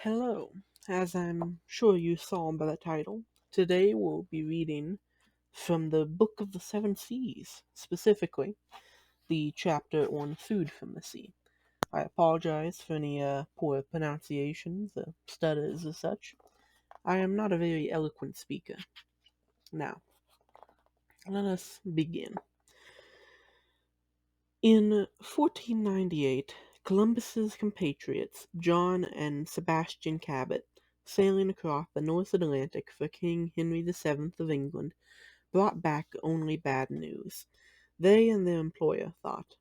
Hello. As I'm sure you saw by the title, today we'll be reading from the Book of the Seven Seas, specifically the chapter on food from the sea. I apologize for any poor pronunciations, stutters, and such. I am not a very eloquent speaker. Now, let us begin. In 1498, Columbus's compatriots, John and Sebastian Cabot, sailing across the North Atlantic for King Henry VII of England, brought back only bad news. They and their employer thought.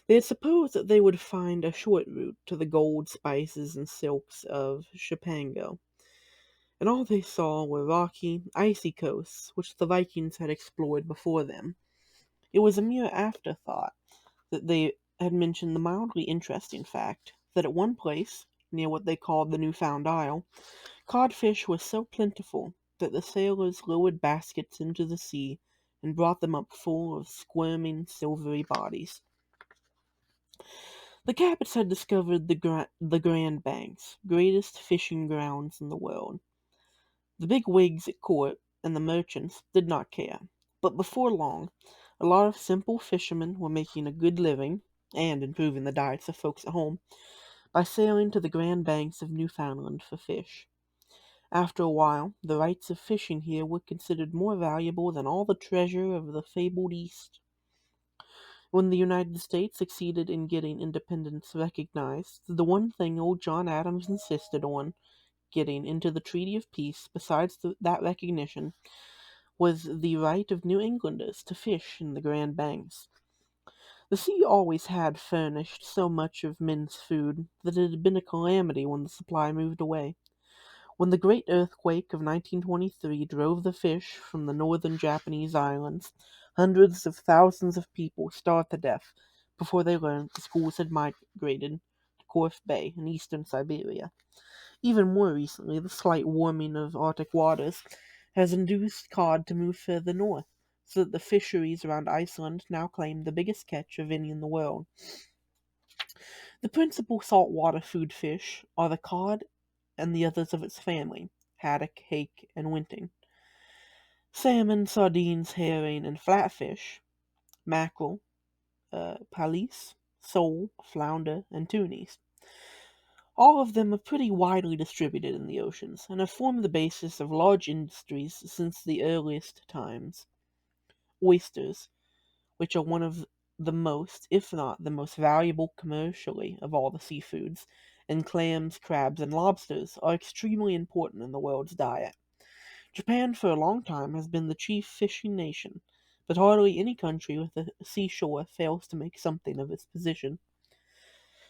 They had supposed that they would find a short route to the gold, spices, and silks of Chipango, and all they saw were rocky, icy coasts which the Vikings had explored before them. It was a mere afterthought that they had mentioned the mildly interesting fact that at one place, near what they called the Newfound Isle, codfish was so plentiful that the sailors lowered baskets into the sea and brought them up full of squirming, silvery bodies. The Cabots had discovered the Grand Banks, greatest fishing grounds in the world. The big wigs at court and the merchants did not care, but before long a lot of simple fishermen were making a good living, and improving the diets of folks at home, by sailing to the Grand Banks of Newfoundland for fish. After a while, the rights of fishing here were considered more valuable than all the treasure of the fabled East. When the United States succeeded in getting independence recognized, the one thing old John Adams insisted on getting into the Treaty of Peace, besides that recognition, was the right of New Englanders to fish in the Grand Banks. The sea always had furnished so much of men's food that it had been a calamity when the supply moved away. When the great earthquake of 1923 drove the fish from the northern Japanese islands, hundreds of thousands of people starved to death before they learned the schools had migrated to Korf Bay in eastern Siberia. Even more recently, the slight warming of Arctic waters has induced cod to move further north, so that the fisheries around Iceland now claim the biggest catch of any in the world. The principal saltwater food fish are the cod and the others of its family, haddock, hake, and winting. Salmon, sardines, herring, and flatfish, mackerel, palise, sole, flounder, and tunnies. All of them are pretty widely distributed in the oceans, and have formed the basis of large industries since the earliest times. Oysters, which are one of the most, if not the most valuable commercially of all the seafoods, and clams, crabs, and lobsters are extremely important in the world's diet. Japan for a long time has been the chief fishing nation, but hardly any country with a seashore fails to make something of its position.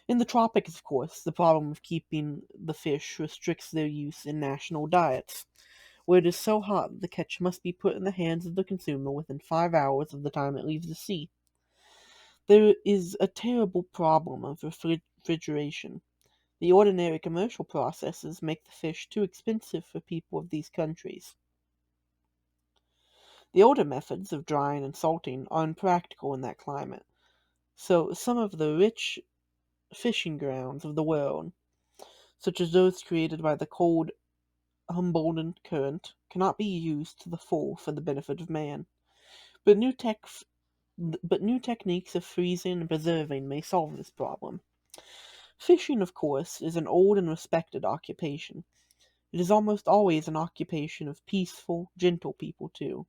In the tropics, of course, the problem of keeping the fish restricts their use in national diets, where it is so hot that the catch must be put in the hands of the consumer within 5 hours of the time it leaves the sea. There is a terrible problem of refrigeration. The ordinary commercial processes make the fish too expensive for people of these countries. The older methods of drying and salting are impractical in that climate, so some of the rich fishing grounds of the world, such as those created by the cold Humboldt Current, cannot be used to the full for the benefit of man. But new techniques of freezing and preserving may solve this problem. Fishing, of course, is an old and respected occupation. It is almost always an occupation of peaceful, gentle people, too.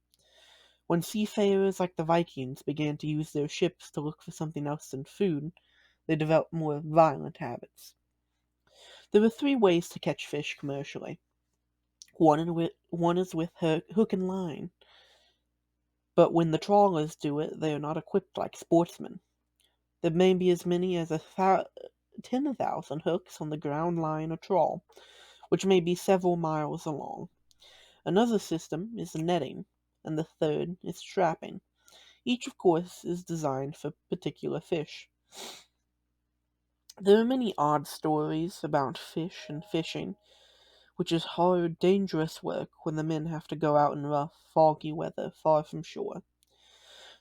When seafarers like the Vikings began to use their ships to look for something else than food, they developed more violent habits. There are three ways to catch fish commercially. One is with hook and line, but when the trawlers do it, they are not equipped like sportsmen. There may be as many as 10,000 hooks on the ground line or trawl, which may be several miles long. Another system is netting, and the third is trapping. Each, of course, is designed for particular fish. There are many odd stories about fish and fishing, which is hard, dangerous work when the men have to go out in rough, foggy weather far from shore.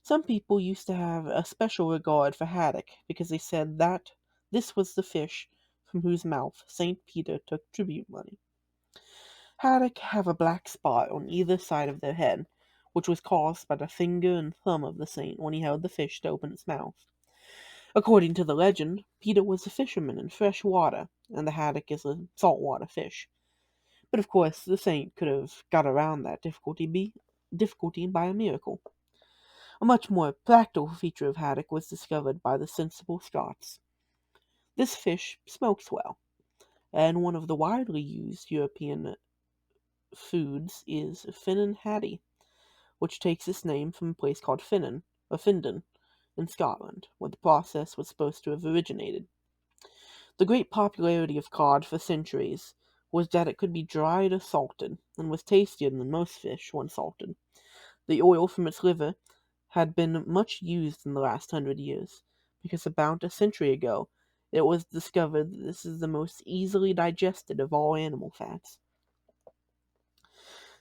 Some people used to have a special regard for haddock because they said that this was the fish from whose mouth St. Peter took tribute money. Haddock have a black spot on either side of their head, which was caused by the finger and thumb of the saint when he held the fish to open its mouth. According to the legend, Peter was a fisherman in fresh water, and the haddock is a saltwater fish. But of course, the saint could have got around that difficulty by a miracle. A much more practical feature of haddock was discovered by the sensible Scots. This fish smokes well, and one of the widely used European foods is Finnan haddie, which takes its name from a place called Finnan, or Findon, in Scotland, where the process was supposed to have originated. The great popularity of cod for centuries was that it could be dried or salted, and was tastier than most fish when salted. The oil from its liver had been much used in the last 100 years, because about a century ago it was discovered that this is the most easily digested of all animal fats.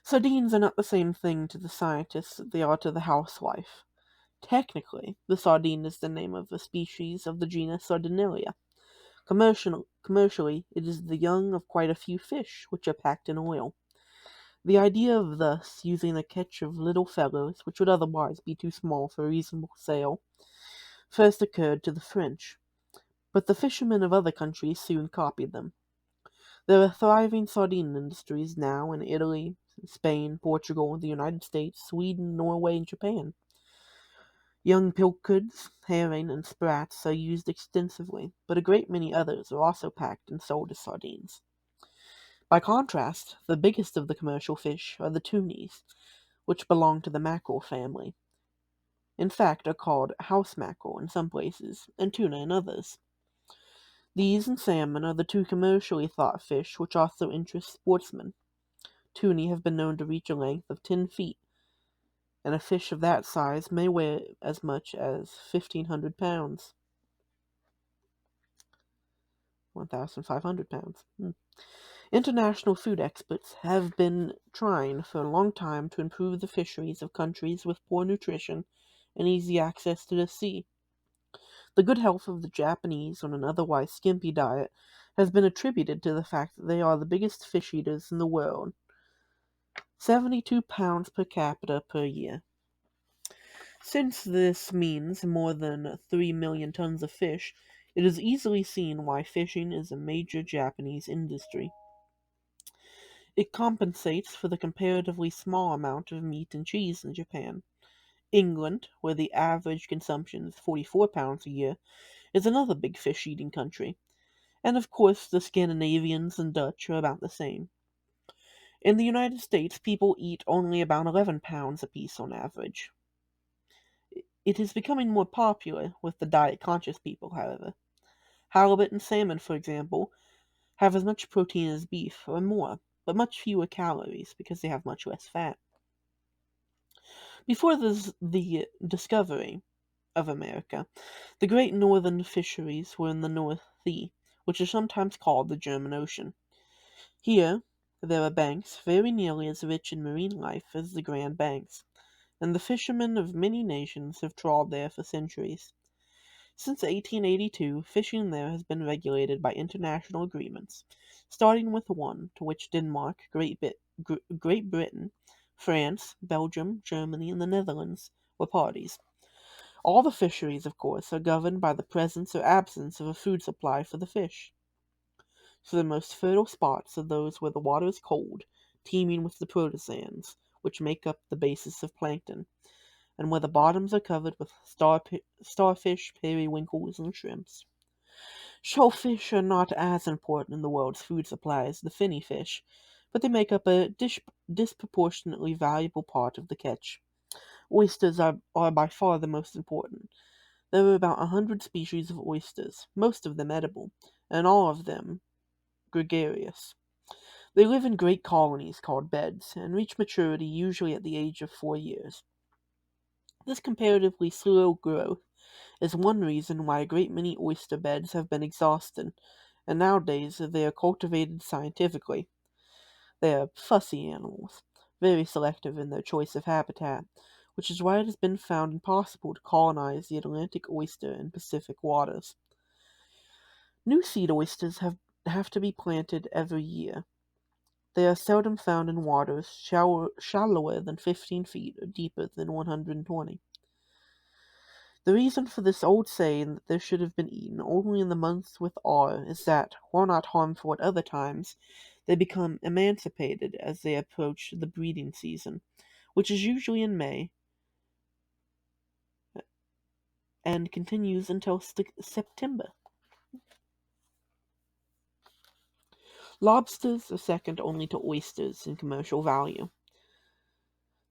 Sardines are not the same thing to the scientists that they are to the housewife. Technically, the sardine is the name of a species of the genus Sardinalia. Commercially, it is the young of quite a few fish which are packed in oil. The idea of thus using a catch of little fellows, which would otherwise be too small for a reasonable sale, first occurred to the French, but the fishermen of other countries soon copied them. There are thriving sardine industries now in Italy, Spain, Portugal, the United States, Sweden, Norway, and Japan. Young pilchards, herring, and sprats are used extensively, but a great many others are also packed and sold as sardines. By contrast, the biggest of the commercial fish are the tunnies, which belong to the mackerel family. In fact, are called house mackerel in some places, and tuna in others. These and salmon are the two commercially thought fish which also interest sportsmen. Tunny have been known to reach a length of 10 feet, and a fish of that size may weigh as much as 1,500 pounds. 1,500 pounds. International food experts have been trying for a long time to improve the fisheries of countries with poor nutrition and easy access to the sea. The good health of the Japanese on an otherwise skimpy diet has been attributed to the fact that they are the biggest fish eaters in the world, 72 pounds per capita per year. Since this means more than 3 million tons of fish, it is easily seen why fishing is a major Japanese industry. It compensates for the comparatively small amount of meat and cheese in Japan. England, where the average consumption is 44 pounds a year, is another big fish-eating country. And of course, the Scandinavians and Dutch are about the same. In the United States, people eat only about 11 pounds apiece on average. It is becoming more popular with the diet-conscious people, however. Halibut and salmon, for example, have as much protein as beef, or more, but much fewer calories because they have much less fat. Before the discovery of America, the great northern fisheries were in the North Sea, which is sometimes called the German Ocean. Here, there are banks very nearly as rich in marine life as the Grand Banks, and the fishermen of many nations have trawled there for centuries. Since 1882, fishing there has been regulated by international agreements, starting with one to which Denmark, Great Britain, France, Belgium, Germany, and the Netherlands were parties. All the fisheries, of course, are governed by the presence or absence of a food supply for the fish. So the most fertile spots are those where the water is cold, teeming with the protozoans, which make up the basis of plankton, and where the bottoms are covered with starfish, periwinkles, and shrimps. Shellfish are not as important in the world's food supply as the finny fish, but they make up a disproportionately valuable part of the catch. Oysters are by far the most important. There are about 100 species of oysters, most of them edible, and all of them gregarious. They live in great colonies called beds, and reach maturity usually at the age of 4 years. This comparatively slow growth is one reason why a great many oyster beds have been exhausted, and nowadays they are cultivated scientifically. They are fussy animals, very selective in their choice of habitat, which is why it has been found impossible to colonize the Atlantic oyster in Pacific waters. New seed oysters have to be planted every year. They are seldom found in waters shallower than 15 feet or deeper than 120. The reason for this old saying that they should have been eaten only in the months with R is that, while not harmful at other times, they become emancipated as they approach the breeding season, which is usually in May and continues until September. Lobsters are second only to oysters in commercial value.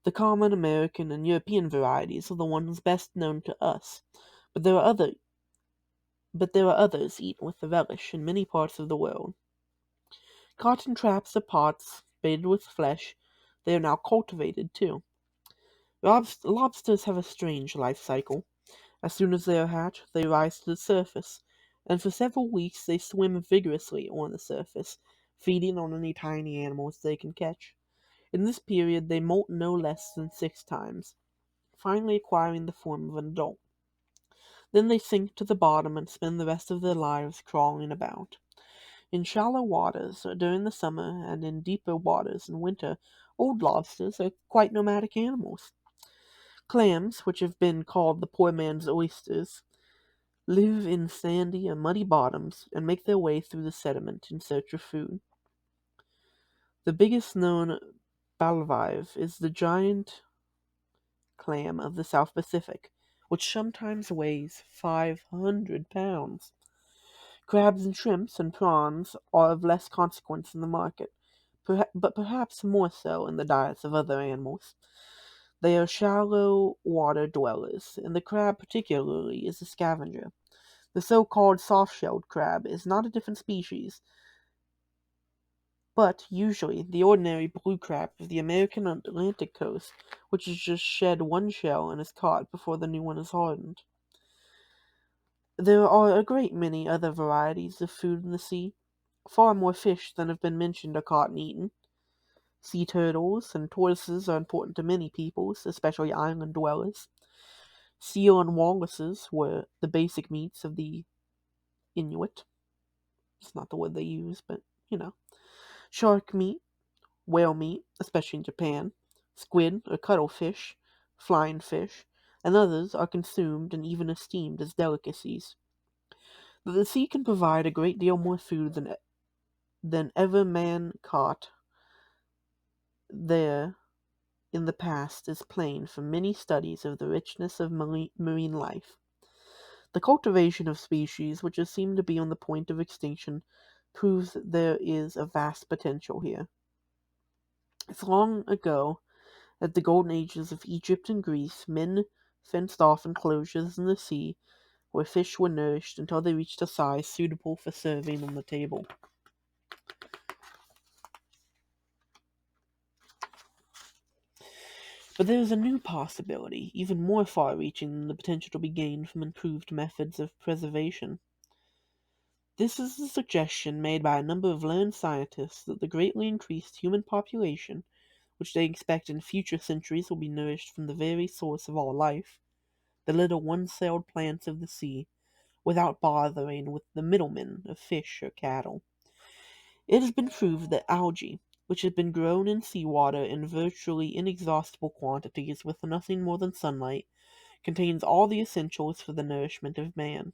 The common American and European varieties are the ones best known to us, but there are others eaten with relish in many parts of the world. Caught in traps or pots, baited with flesh, they are now cultivated too. Lobsters have a strange life cycle. As soon as they are hatched, they rise to the surface, and for several weeks they swim vigorously on the surface, feeding on any tiny animals they can catch. In this period, they molt no less than 6 times, finally acquiring the form of an adult. Then they sink to the bottom and spend the rest of their lives crawling about. In shallow waters during the summer and in deeper waters in winter, old lobsters are quite nomadic animals. Clams, which have been called the poor man's oysters, live in sandy and muddy bottoms and make their way through the sediment in search of food. The biggest known bivalve is the giant clam of the South Pacific, which sometimes weighs 500 pounds. Crabs and shrimps and prawns are of less consequence in the market, but perhaps more so in the diets of other animals. They are shallow water dwellers, and the crab particularly is a scavenger. The so-called soft-shelled crab is not a different species, but usually the ordinary blue crab of the American Atlantic coast, which has just shed one shell and is caught before the new one is hardened. There are a great many other varieties of food in the sea. Far more fish than have been mentioned are caught and eaten. Sea turtles and tortoises are important to many peoples, especially island dwellers. Seal and walruses were the basic meats of the Inuit. It's not the word they use, but you know. Shark meat, whale meat, especially in Japan, squid or cuttlefish, flying fish, and others are consumed and even esteemed as delicacies. But the sea can provide a great deal more food than ever man caught there in the past is plain from many studies of the richness of marine life. The cultivation of species which have seemed to be on the point of extinction proves that there is a vast potential here. As long ago as the golden ages of Egypt and Greece, men fenced off enclosures in the sea where fish were nourished until they reached a size suitable for serving on the table. But there is a new possibility, even more far-reaching than the potential to be gained from improved methods of preservation. This is the suggestion made by a number of learned scientists that the greatly increased human population, which they expect in future centuries will be nourished from the very source of all life, the little one-celled plants of the sea, without bothering with the middlemen of fish or cattle. It has been proved that algae, which has been grown in seawater in virtually inexhaustible quantities with nothing more than sunlight, contains all the essentials for the nourishment of man.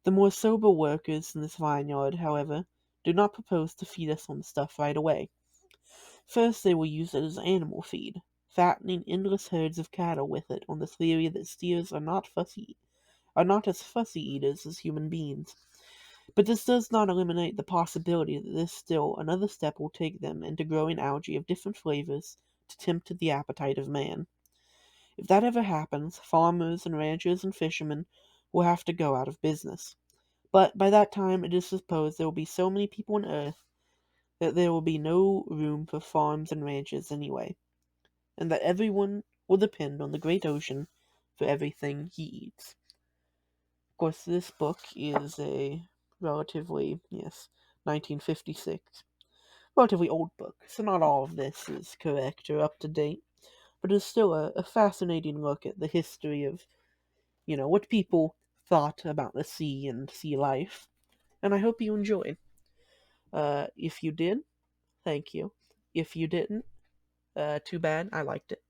The more sober workers in this vineyard, however, do not propose to feed us on the stuff right away. First, they will use it as animal feed, fattening endless herds of cattle with it on the theory that steers are not as fussy eaters as human beings. But this does not eliminate the possibility that this still another step will take them into growing algae of different flavors to tempt the appetite of man. If that ever happens, farmers and ranchers and fishermen will have to go out of business. But by that time it is supposed there will be so many people on Earth that there will be no room for farms and ranches anyway, and that everyone will depend on the great ocean for everything he eats. Of course, this book is a relatively, 1956, relatively old book, so not all of this is correct or up to date, but it's still a fascinating look at the history of, what people thought about the sea and sea life. and I hope you enjoyed. If you did, thank you. If you didn't, too bad. I liked it.